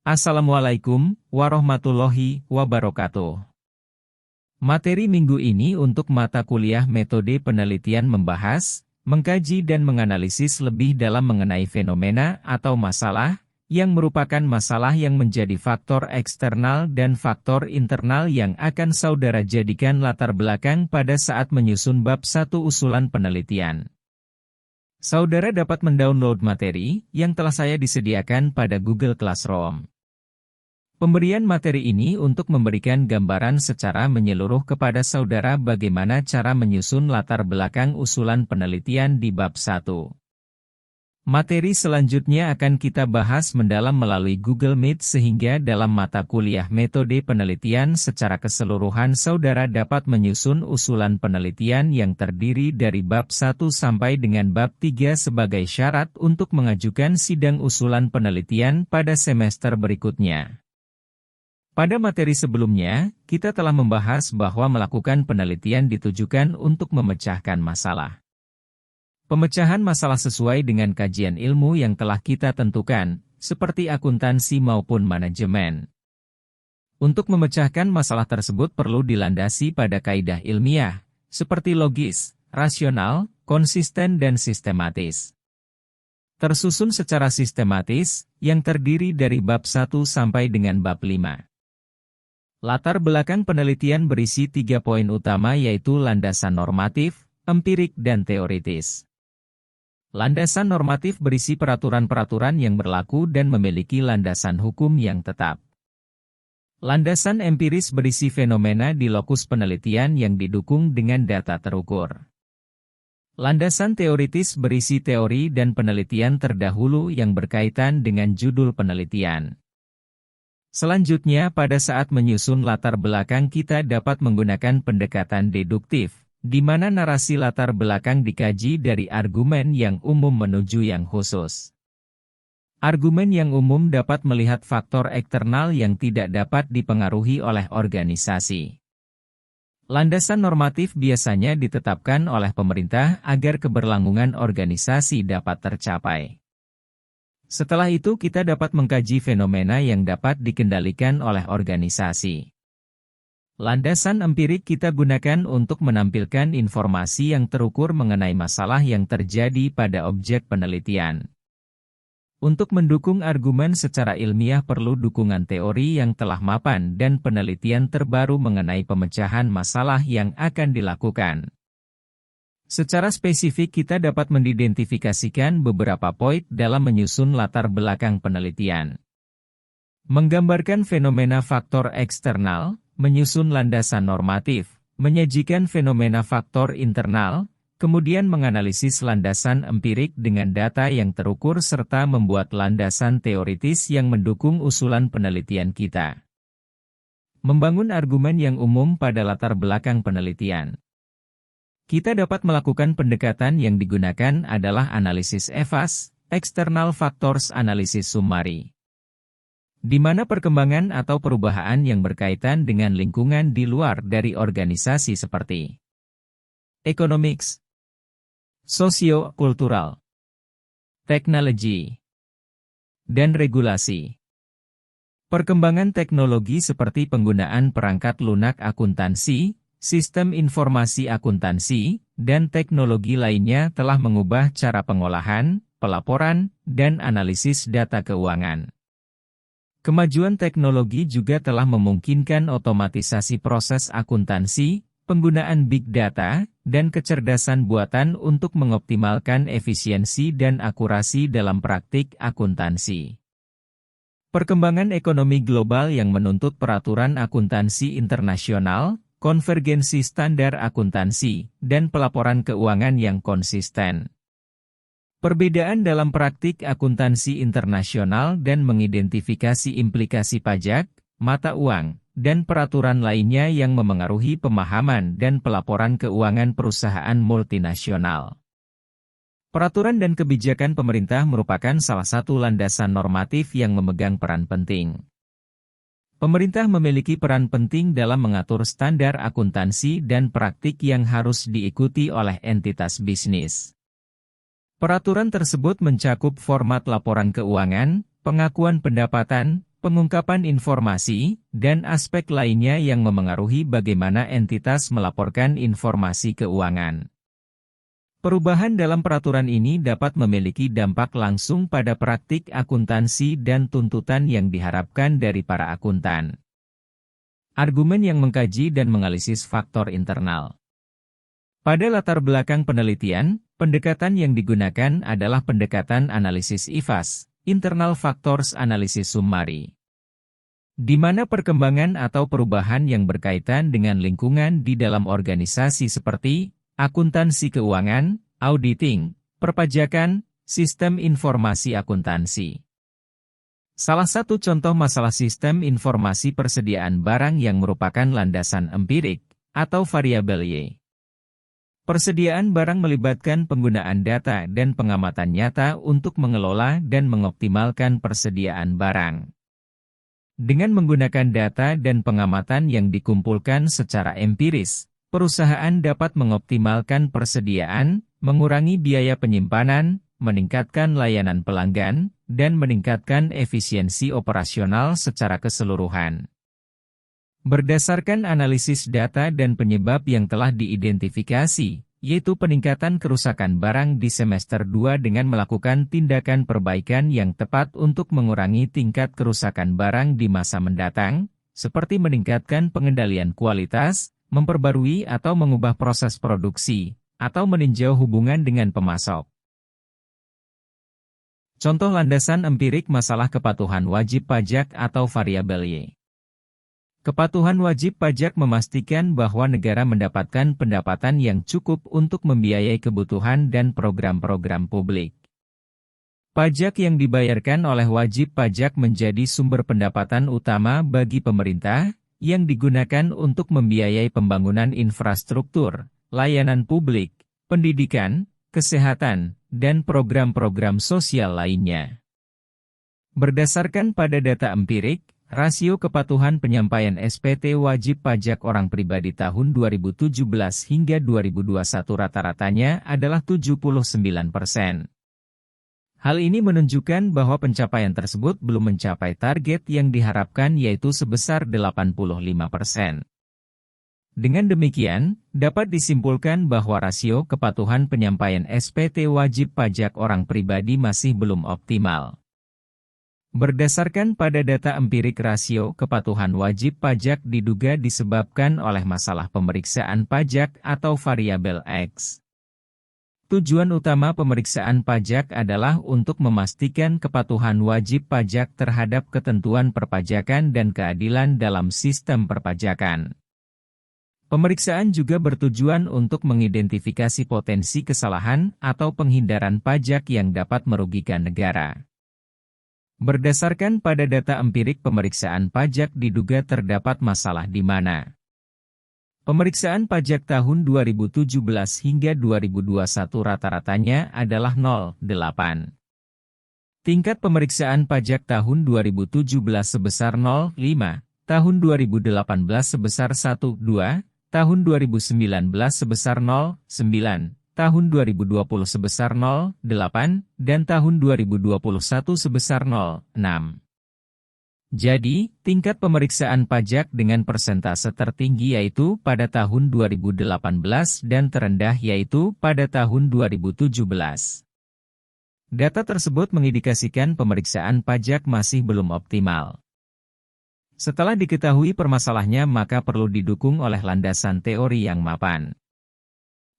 Assalamualaikum warahmatullahi wabarakatuh. Materi minggu ini untuk mata kuliah metode penelitian membahas, mengkaji dan menganalisis lebih dalam mengenai fenomena atau masalah, yang merupakan masalah yang menjadi faktor eksternal dan faktor internal yang akan saudara jadikan latar belakang pada saat menyusun bab 1 usulan penelitian. Saudara dapat mendownload materi yang telah saya disediakan pada Google Classroom. Pemberian materi ini untuk memberikan gambaran secara menyeluruh kepada saudara bagaimana cara menyusun latar belakang usulan penelitian di bab 1. Materi selanjutnya akan kita bahas mendalam melalui Google Meet sehingga dalam mata kuliah metode penelitian secara keseluruhan saudara dapat menyusun usulan penelitian yang terdiri dari bab 1 sampai dengan bab 3 sebagai syarat untuk mengajukan sidang usulan penelitian pada semester berikutnya. Pada materi sebelumnya, kita telah membahas bahwa melakukan penelitian ditujukan untuk memecahkan masalah. Pemecahan masalah sesuai dengan kajian ilmu yang telah kita tentukan, seperti akuntansi maupun manajemen. Untuk memecahkan masalah tersebut perlu dilandasi pada kaidah ilmiah, seperti logis, rasional, konsisten dan sistematis. Tersusun secara sistematis, yang terdiri dari bab 1 sampai dengan bab 5. Latar belakang penelitian berisi 3 poin utama yaitu landasan normatif, empirik dan teoritis. Landasan normatif berisi peraturan-peraturan yang berlaku dan memiliki landasan hukum yang tetap. Landasan empiris berisi fenomena di lokus penelitian yang didukung dengan data terukur. Landasan teoritis berisi teori dan penelitian terdahulu yang berkaitan dengan judul penelitian. Selanjutnya pada saat menyusun latar belakang kita dapat menggunakan pendekatan deduktif, di mana narasi latar belakang dikaji dari argumen yang umum menuju yang khusus. Argumen yang umum dapat melihat faktor eksternal yang tidak dapat dipengaruhi oleh organisasi. Landasan normatif biasanya ditetapkan oleh pemerintah agar keberlangsungan organisasi dapat tercapai. Setelah itu kita dapat mengkaji fenomena yang dapat dikendalikan oleh organisasi. Landasan empirik kita gunakan untuk menampilkan informasi yang terukur mengenai masalah yang terjadi pada objek penelitian. Untuk mendukung argumen secara ilmiah perlu dukungan teori yang telah mapan dan penelitian terbaru mengenai pemecahan masalah yang akan dilakukan. Secara spesifik kita dapat mengidentifikasikan beberapa poin dalam menyusun latar belakang penelitian. Menggambarkan fenomena faktor eksternal, menyusun landasan normatif, menyajikan fenomena faktor internal, kemudian menganalisis landasan empirik dengan data yang terukur serta membuat landasan teoritis yang mendukung usulan penelitian kita. Membangun argumen yang umum pada latar belakang penelitian. Kita dapat melakukan pendekatan yang digunakan adalah analisis EVAS, External Factors Analysis Summary, di mana perkembangan atau perubahan yang berkaitan dengan lingkungan di luar dari organisasi seperti economics, sosio-kultural, teknologi, dan regulasi. Perkembangan teknologi seperti penggunaan perangkat lunak akuntansi, sistem informasi akuntansi, dan teknologi lainnya telah mengubah cara pengolahan, pelaporan, dan analisis data keuangan. Kemajuan teknologi juga telah memungkinkan otomatisasi proses akuntansi, penggunaan big data, dan kecerdasan buatan untuk mengoptimalkan efisiensi dan akurasi dalam praktik akuntansi. Perkembangan ekonomi global yang menuntut peraturan akuntansi internasional, konvergensi standar akuntansi, dan pelaporan keuangan yang konsisten. Perbedaan dalam praktik akuntansi internasional dan mengidentifikasi implikasi pajak, mata uang, dan peraturan lainnya yang memengaruhi pemahaman dan pelaporan keuangan perusahaan multinasional. Peraturan dan kebijakan pemerintah merupakan salah satu landasan normatif yang memegang peran penting. Pemerintah memiliki peran penting dalam mengatur standar akuntansi dan praktik yang harus diikuti oleh entitas bisnis. Peraturan tersebut mencakup format laporan keuangan, pengakuan pendapatan, pengungkapan informasi, dan aspek lainnya yang memengaruhi bagaimana entitas melaporkan informasi keuangan. Perubahan dalam peraturan ini dapat memiliki dampak langsung pada praktik akuntansi dan tuntutan yang diharapkan dari para akuntan. Argumen yang mengkaji dan menganalisis faktor internal. Pada latar belakang penelitian, pendekatan yang digunakan adalah pendekatan analisis IFAS, Internal Factors Analysis Summary, di mana perkembangan atau perubahan yang berkaitan dengan lingkungan di dalam organisasi seperti akuntansi keuangan, auditing, perpajakan, sistem informasi akuntansi. Salah satu contoh masalah sistem informasi persediaan barang yang merupakan landasan empirik, atau variabel Y. Persediaan barang melibatkan penggunaan data dan pengamatan nyata untuk mengelola dan mengoptimalkan persediaan barang. Dengan menggunakan data dan pengamatan yang dikumpulkan secara empiris, perusahaan dapat mengoptimalkan persediaan, mengurangi biaya penyimpanan, meningkatkan layanan pelanggan, dan meningkatkan efisiensi operasional secara keseluruhan. Berdasarkan analisis data dan penyebab yang telah diidentifikasi, yaitu peningkatan kerusakan barang di semester 2 dengan melakukan tindakan perbaikan yang tepat untuk mengurangi tingkat kerusakan barang di masa mendatang, seperti meningkatkan pengendalian kualitas, memperbarui atau mengubah proses produksi, atau meninjau hubungan dengan pemasok. Contoh landasan empirik masalah kepatuhan wajib pajak atau variabel Y. Kepatuhan wajib pajak memastikan bahwa negara mendapatkan pendapatan yang cukup untuk membiayai kebutuhan dan program-program publik. Pajak yang dibayarkan oleh wajib pajak menjadi sumber pendapatan utama bagi pemerintah, yang digunakan untuk membiayai pembangunan infrastruktur, layanan publik, pendidikan, kesehatan, dan program-program sosial lainnya. Berdasarkan pada data empirik, rasio kepatuhan penyampaian SPT wajib pajak orang pribadi tahun 2017 hingga 2021 rata-ratanya adalah 79%. Hal ini menunjukkan bahwa pencapaian tersebut belum mencapai target yang diharapkan yaitu sebesar 85%. Dengan demikian, dapat disimpulkan bahwa rasio kepatuhan penyampaian SPT wajib pajak orang pribadi masih belum optimal. Berdasarkan pada data empirik rasio kepatuhan wajib pajak diduga disebabkan oleh masalah pemeriksaan pajak atau variabel X. Tujuan utama pemeriksaan pajak adalah untuk memastikan kepatuhan wajib pajak terhadap ketentuan perpajakan dan keadilan dalam sistem perpajakan. Pemeriksaan juga bertujuan untuk mengidentifikasi potensi kesalahan atau penghindaran pajak yang dapat merugikan negara. Berdasarkan pada data empirik pemeriksaan pajak diduga terdapat masalah di mana pemeriksaan pajak tahun 2017 hingga 2021 rata-ratanya adalah 0,8. Tingkat pemeriksaan pajak tahun 2017 sebesar 0,5, tahun 2018 sebesar 1,2, tahun 2019 sebesar 0,9, tahun 2020 sebesar 0,8, dan tahun 2021 sebesar 0,6. Jadi, tingkat pemeriksaan pajak dengan persentase tertinggi yaitu pada tahun 2018 dan terendah yaitu pada tahun 2017. Data tersebut mengindikasikan pemeriksaan pajak masih belum optimal. Setelah diketahui permasalahannya maka perlu didukung oleh landasan teori yang mapan.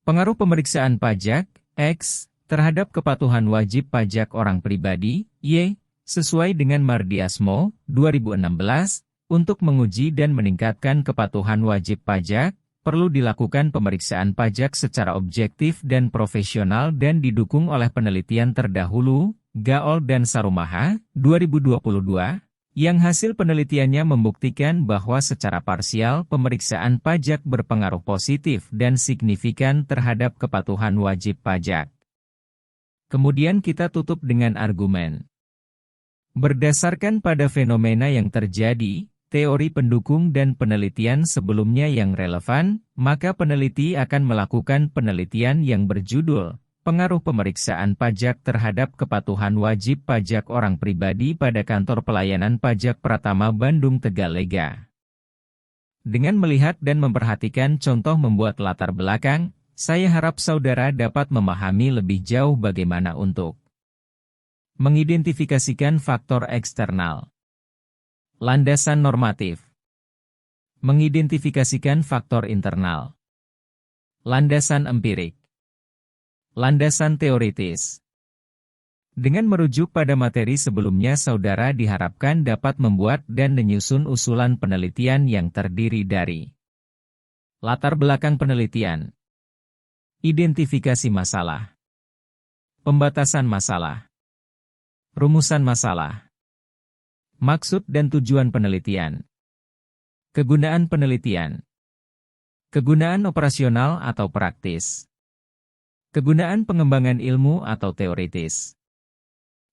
Pengaruh pemeriksaan pajak, X, terhadap kepatuhan wajib pajak orang pribadi, Y, sesuai dengan Mardiasmo, 2016, untuk menguji dan meningkatkan kepatuhan wajib pajak, perlu dilakukan pemeriksaan pajak secara objektif dan profesional dan didukung oleh penelitian terdahulu, Gaol dan Sarumaha, 2022, yang hasil penelitiannya membuktikan bahwa secara parsial pemeriksaan pajak berpengaruh positif dan signifikan terhadap kepatuhan wajib pajak. Kemudian kita tutup dengan argumen. Berdasarkan pada fenomena yang terjadi, teori pendukung dan penelitian sebelumnya yang relevan, maka peneliti akan melakukan penelitian yang berjudul Pengaruh pemeriksaan pajak terhadap kepatuhan wajib pajak orang pribadi pada Kantor Pelayanan Pajak Pratama Bandung Tegalega. Dengan melihat dan memperhatikan contoh membuat latar belakang, saya harap saudara dapat memahami lebih jauh bagaimana untuk mengidentifikasikan faktor eksternal. Landasan normatif. Mengidentifikasikan faktor internal. Landasan empirik. Landasan teoritis. Dengan merujuk pada materi sebelumnya, saudara diharapkan dapat membuat dan menyusun usulan penelitian yang terdiri dari latar belakang penelitian, identifikasi masalah, pembatasan masalah, rumusan masalah, maksud dan tujuan penelitian, kegunaan penelitian, kegunaan operasional atau praktis, kegunaan pengembangan ilmu atau teoritis.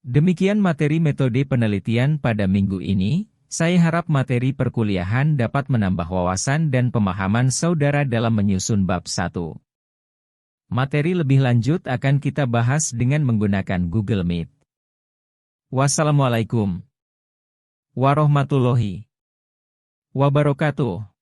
Demikian materi metode penelitian pada minggu ini. Saya harap materi perkuliahan dapat menambah wawasan dan pemahaman saudara dalam menyusun bab 1. Materi lebih lanjut akan kita bahas dengan menggunakan Google Meet. Wassalamualaikum warahmatullahi wabarakatuh.